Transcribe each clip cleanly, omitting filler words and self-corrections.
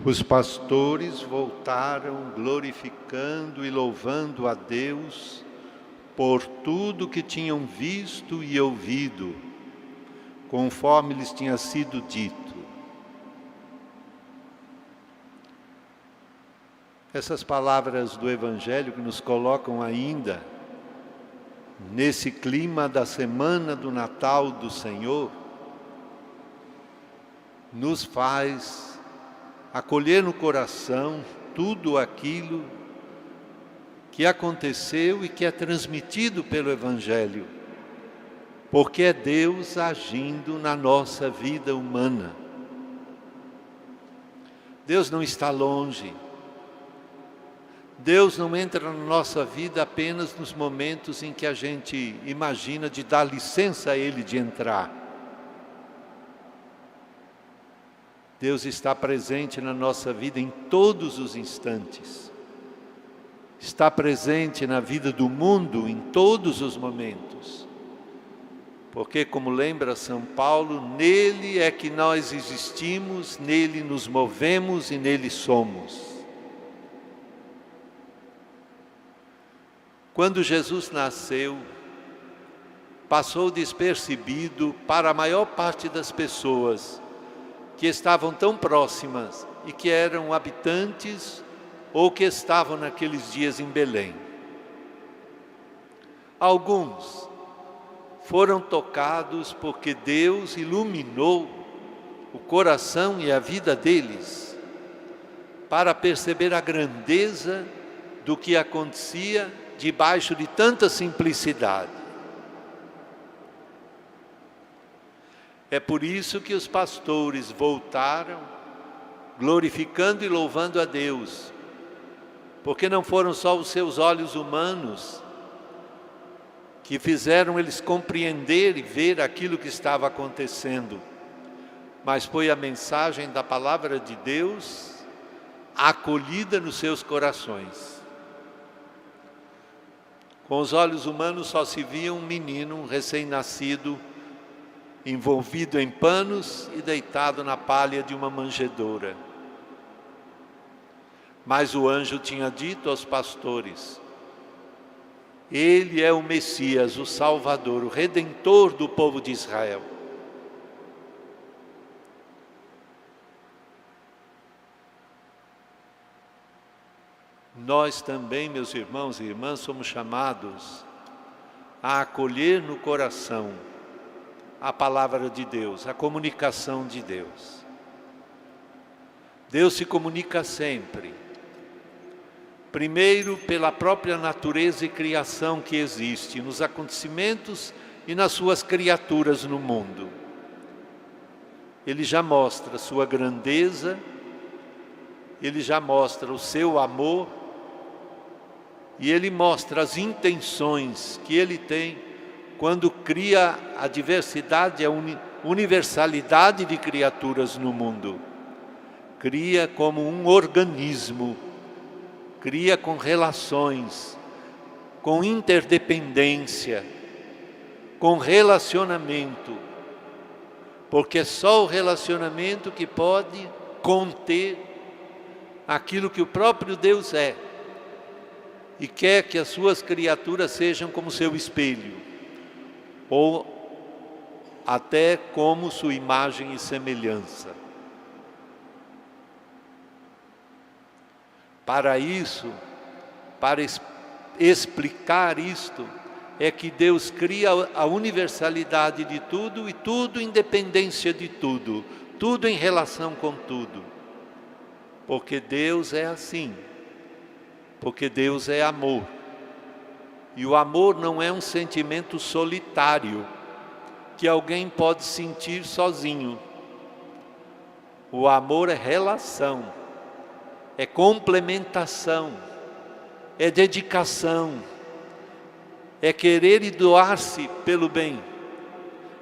Os pastores voltaram glorificando e louvando a Deus por tudo que tinham visto e ouvido, conforme lhes tinha sido dito. Essas palavras do Evangelho que nos colocam ainda nesse clima da semana do Natal do Senhor, nos faz acolher no coração tudo aquilo que aconteceu e que é transmitido pelo Evangelho, porque é Deus agindo na nossa vida humana. Deus não está longe. Deus não entra na nossa vida apenas nos momentos em que a gente imagina de dar licença a Ele de entrar. Deus está presente na nossa vida em todos os instantes. Está presente na vida do mundo em todos os momentos. Porque, como lembra São Paulo, nele é que nós existimos, nele nos movemos e nele somos. Quando Jesus nasceu, passou despercebido para a maior parte das pessoas que estavam tão próximas e que eram habitantes ou que estavam naqueles dias em Belém. Alguns foram tocados porque Deus iluminou o coração e a vida deles para perceber a grandeza do que acontecia debaixo de tanta simplicidade. É por isso que os pastores voltaram glorificando e louvando a Deus, porque não foram só os seus olhos humanos que fizeram eles compreender e ver aquilo que estava acontecendo, mas foi a mensagem da palavra de Deus acolhida nos seus corações. Com os olhos humanos só se via um menino, um recém-nascido, envolvido em panos e deitado na palha de uma manjedoura. Mas o anjo tinha dito aos pastores: Ele é o Messias, o Salvador, o Redentor do povo de Israel. Nós também, meus irmãos e irmãs, somos chamados a acolher no coração a palavra de Deus, a comunicação de Deus. Deus se comunica sempre. Primeiro, pela própria natureza e criação que existe, nos acontecimentos e nas suas criaturas no mundo. Ele já mostra sua grandeza, ele já mostra o seu amor, e ele mostra as intenções que ele tem quando cria a diversidade, a universalidade de criaturas no mundo. Cria como um organismo, cria com relações, com interdependência, com relacionamento, porque é só o relacionamento que pode conter aquilo que o próprio Deus é e quer que as suas criaturas sejam como seu espelho, ou até como sua imagem e semelhança. Para isso, para explicar isto, é que Deus cria a universalidade de tudo e tudo independência de tudo, tudo em relação com tudo. Porque Deus é assim, porque Deus é amor. E o amor não é um sentimento solitário, que alguém pode sentir sozinho. O amor é relação, é complementação, é dedicação, é querer e doar-se pelo bem,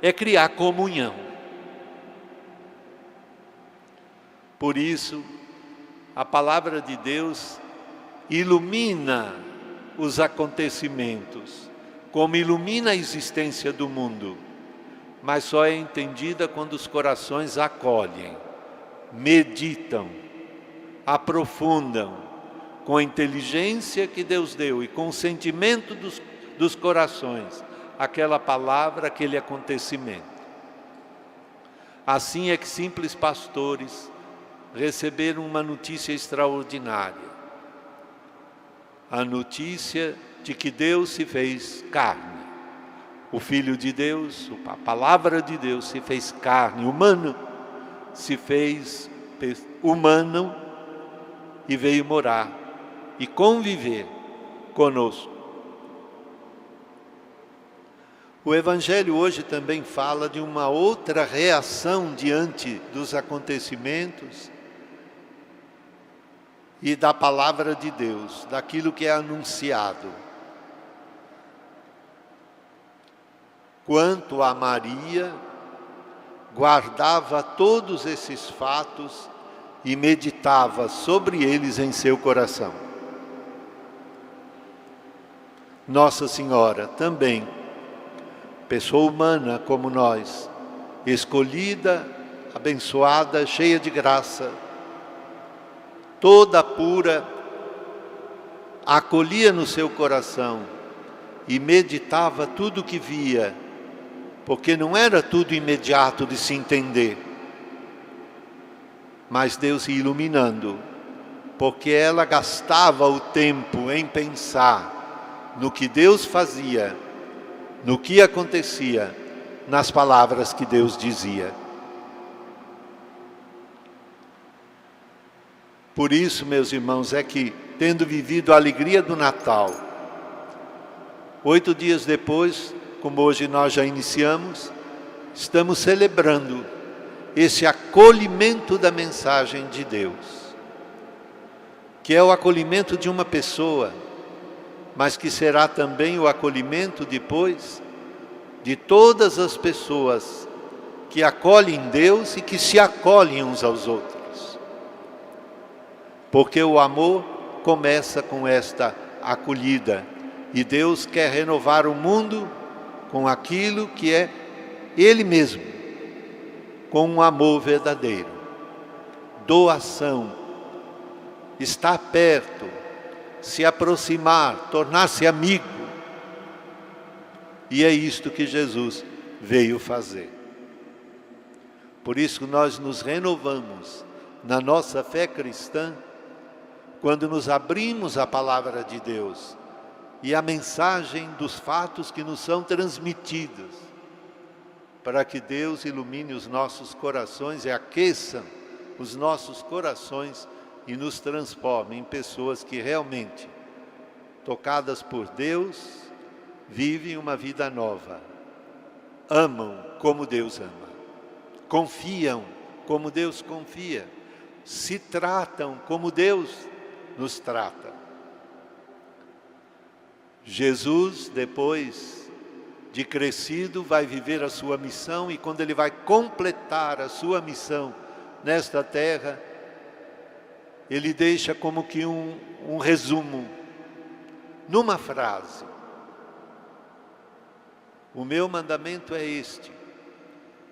é criar comunhão. Por isso, a palavra de Deus ilumina os acontecimentos, como ilumina a existência do mundo, mas só é entendida quando os corações acolhem, meditam aprofundam com a inteligência que Deus deu e com o sentimento dos corações aquela palavra, aquele acontecimento. Assim é que simples pastores receberam uma notícia extraordinária. A notícia de que Deus se fez carne. O Filho de Deus, a palavra de Deus se fez carne, humano, se fez humano e veio morar e conviver conosco. O Evangelho hoje também fala de uma outra reação diante dos acontecimentos e da palavra de Deus, daquilo que é anunciado. Quanto a Maria, guardava todos esses fatos e meditava sobre eles em seu coração. Nossa Senhora também, pessoa humana como nós, escolhida, abençoada, cheia de graça, toda pura, acolhia no seu coração e meditava tudo o que via, porque não era tudo imediato de se entender, mas Deus ia iluminando, porque ela gastava o tempo em pensar no que Deus fazia, no que acontecia, nas palavras que Deus dizia. Por isso, meus irmãos, é que, tendo vivido a alegria do Natal, 8 dias depois, como hoje nós já iniciamos, estamos celebrando esse acolhimento da mensagem de Deus, que é o acolhimento de uma pessoa, mas que será também o acolhimento depois de todas as pessoas que acolhem Deus e que se acolhem uns aos outros. Porque o amor começa com esta acolhida e Deus quer renovar o mundo com aquilo que é Ele mesmo, com um amor verdadeiro, doação, estar perto, se aproximar, tornar-se amigo. E é isto que Jesus veio fazer. Por isso nós nos renovamos na nossa fé cristã, quando nos abrimos à palavra de Deus e à mensagem dos fatos que nos são transmitidos, para que Deus ilumine os nossos corações e aqueça os nossos corações e nos transforme em pessoas que realmente, tocadas por Deus, vivem uma vida nova, amam como Deus ama, confiam como Deus confia, se tratam como Deus nos trata. Jesus, depois de crescido, vai viver a sua missão, e quando ele vai completar a sua missão nesta terra, ele deixa como que um resumo, numa frase: o meu mandamento é este: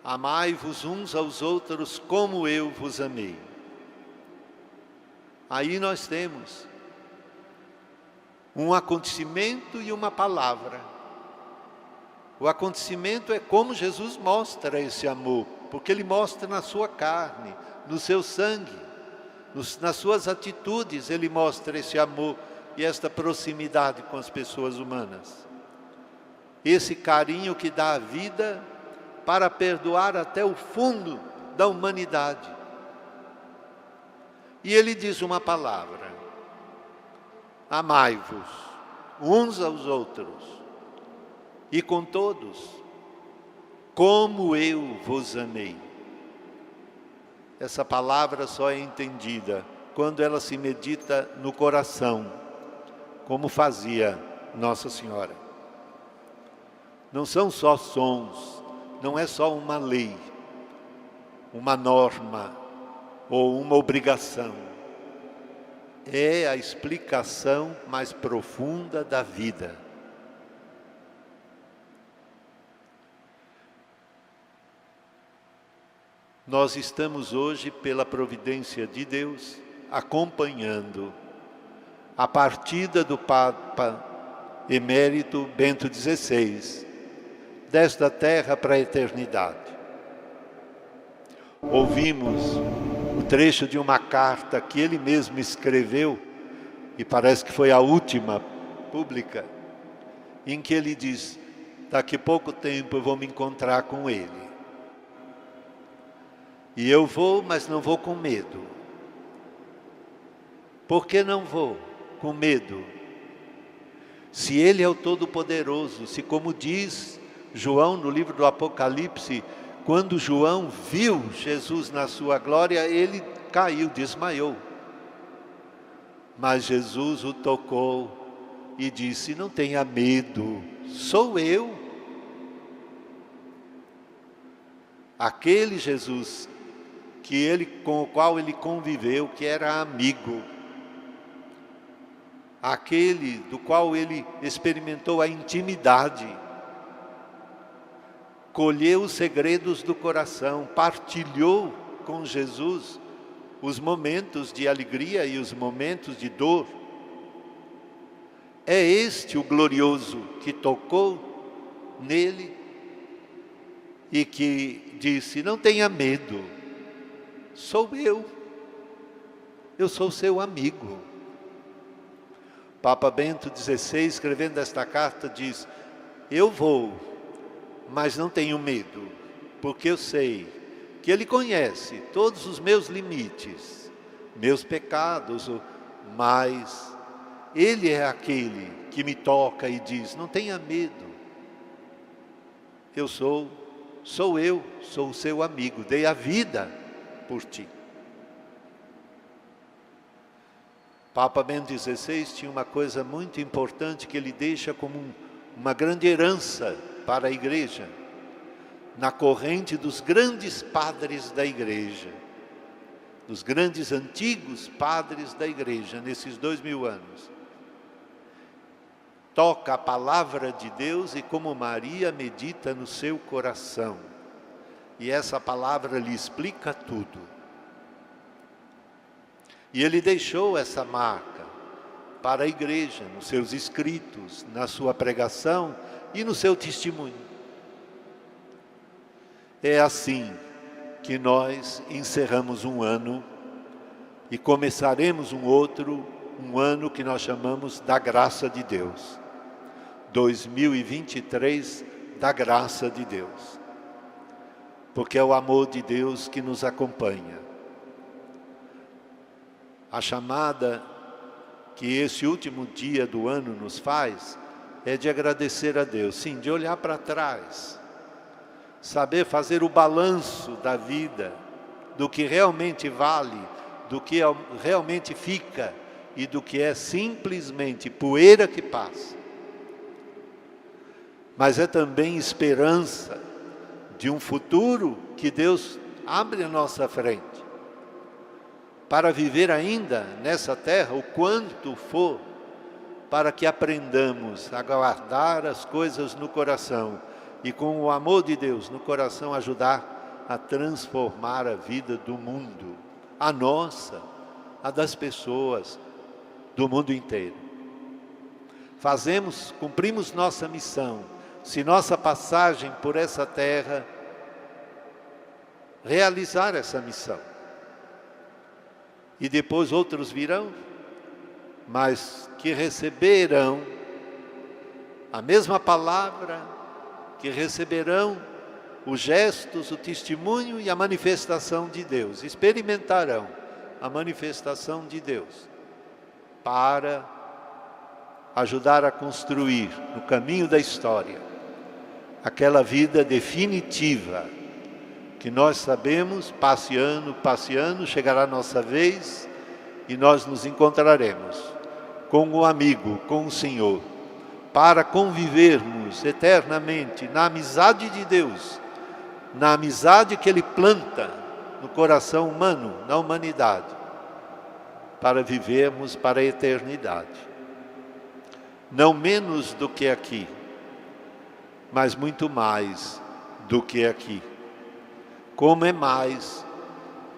amai-vos uns aos outros como eu vos amei. Aí nós temos um acontecimento e uma palavra. O acontecimento é como Jesus mostra esse amor, porque Ele mostra na sua carne, no seu sangue, nas suas atitudes, Ele mostra esse amor e esta proximidade com as pessoas humanas. Esse carinho que dá a vida para perdoar até o fundo da humanidade. E Ele diz uma palavra: amai-vos uns aos outros, e com todos, como eu vos amei. Essa palavra só é entendida quando ela se medita no coração, como fazia Nossa Senhora. Não são só sons, não é só uma lei, uma norma ou uma obrigação. É a explicação mais profunda da vida. Nós estamos hoje, pela providência de Deus, acompanhando a partida do Papa Emérito Bento XVI, desta terra para a eternidade. Ouvimos o trecho de uma carta que ele mesmo escreveu, e parece que foi a última pública, em que ele diz: daqui a pouco tempo eu vou me encontrar com ele. E eu vou, mas não vou com medo. Por que não vou com medo? Se ele é o Todo-Poderoso, se, como diz João no livro do Apocalipse, quando João viu Jesus na sua glória, ele caiu, desmaiou. Mas Jesus o tocou e disse: não tenha medo, sou eu. Aquele Jesus com o qual ele conviveu, que era amigo, aquele do qual ele experimentou a intimidade, colheu os segredos do coração, partilhou com Jesus os momentos de alegria e os momentos de dor. É este o glorioso que tocou nele e que disse: não tenha medo, sou eu sou seu amigo. Papa Bento XVI, escrevendo esta carta, diz: eu vou, mas não tenho medo, porque eu sei que Ele conhece todos os meus limites, meus pecados, mas Ele é aquele que me toca e diz: não tenha medo, eu sou o seu amigo, dei a vida por ti. Papa Bento XVI tinha uma coisa muito importante que ele deixa como uma grande herança para a igreja, na corrente dos grandes padres da igreja, dos grandes antigos padres da igreja, nesses 2000 anos. Toca a palavra de Deus e, como Maria, medita no seu coração. E essa palavra lhe explica tudo. E ele deixou essa marca para a igreja, nos seus escritos, na sua pregação e no seu testemunho. É assim que nós encerramos um ano e começaremos um outro, um ano que nós chamamos da graça de Deus. 2023 da graça de Deus. Porque é o amor de Deus que nos acompanha. A chamada que esse último dia do ano nos faz é de agradecer a Deus, sim, de olhar para trás, saber fazer o balanço da vida, do que realmente vale, do que realmente fica e do que é simplesmente poeira que passa. Mas é também esperança de um futuro que Deus abre à nossa frente, para viver ainda nessa terra o quanto for, para que aprendamos a guardar as coisas no coração e, com o amor de Deus no coração, ajudar a transformar a vida do mundo, a nossa, a das pessoas do mundo inteiro. Cumprimos nossa missão, se nossa passagem por essa terra realizar essa missão. E depois outros virão, mas que receberão a mesma palavra, que receberão os gestos, o testemunho e a manifestação de Deus. Experimentarão a manifestação de Deus para ajudar a construir no caminho da história aquela vida definitiva que nós sabemos, passeando, chegará a nossa vez e nós nos encontraremos com o amigo, com o Senhor, para convivermos eternamente na amizade de Deus, na amizade que Ele planta no coração humano, na humanidade, para vivermos para a eternidade. Não menos do que aqui, mas muito mais do que aqui. Como é mais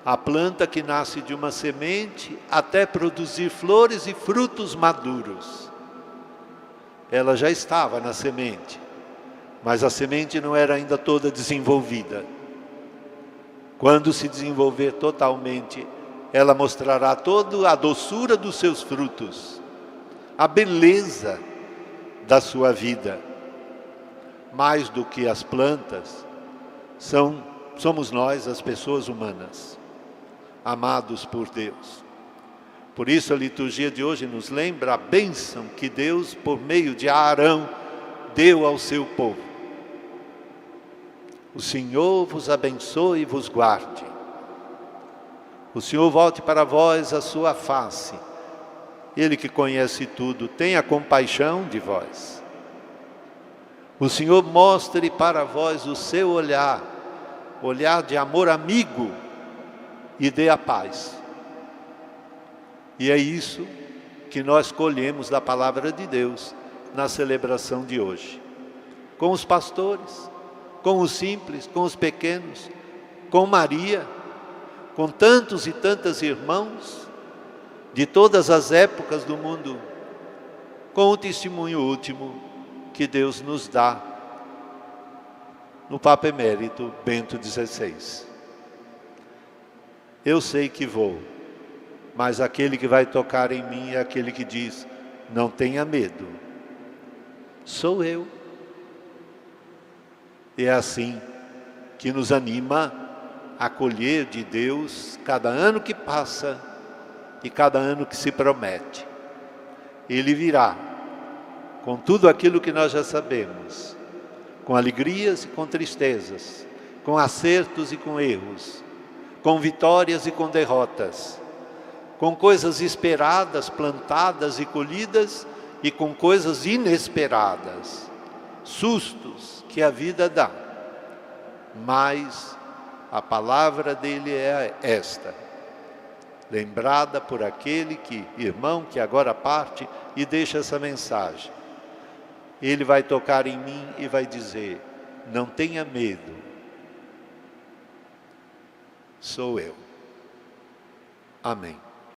A planta que nasce de uma semente até produzir flores e frutos maduros. Ela já estava na semente, mas a semente não era ainda toda desenvolvida. Quando se desenvolver totalmente, ela mostrará toda a doçura dos seus frutos, a beleza da sua vida. Mais do que as plantas, somos nós, as pessoas humanas, amados por Deus. Por isso a liturgia de hoje nos lembra a bênção que Deus, por meio de Arão, deu ao seu povo. O Senhor vos abençoe e vos guarde. O Senhor volte para vós a sua face. Ele que conhece tudo, tenha compaixão de vós. O Senhor mostre para vós o seu olhar, olhar de amor amigo, e dê a paz. E é isso que nós colhemos da palavra de Deus na celebração de hoje. Com os pastores, com os simples, com os pequenos, com Maria, com tantos e tantas irmãos de todas as épocas do mundo, com o testemunho último que Deus nos dá no Papa Emérito Bento XVI. Eu sei que vou, mas aquele que vai tocar em mim é aquele que diz: não tenha medo, sou eu. E é assim que nos anima a colher de Deus cada ano que passa e cada ano que se promete. Ele virá com tudo aquilo que nós já sabemos, com alegrias e com tristezas, com acertos e com erros, com vitórias e com derrotas, com coisas esperadas, plantadas e colhidas, e com coisas inesperadas, sustos que a vida dá. Mas a palavra dele é esta, lembrada por aquele irmão que agora parte e deixa essa mensagem. Ele vai tocar em mim e vai dizer: não tenha medo, sou eu. Amém.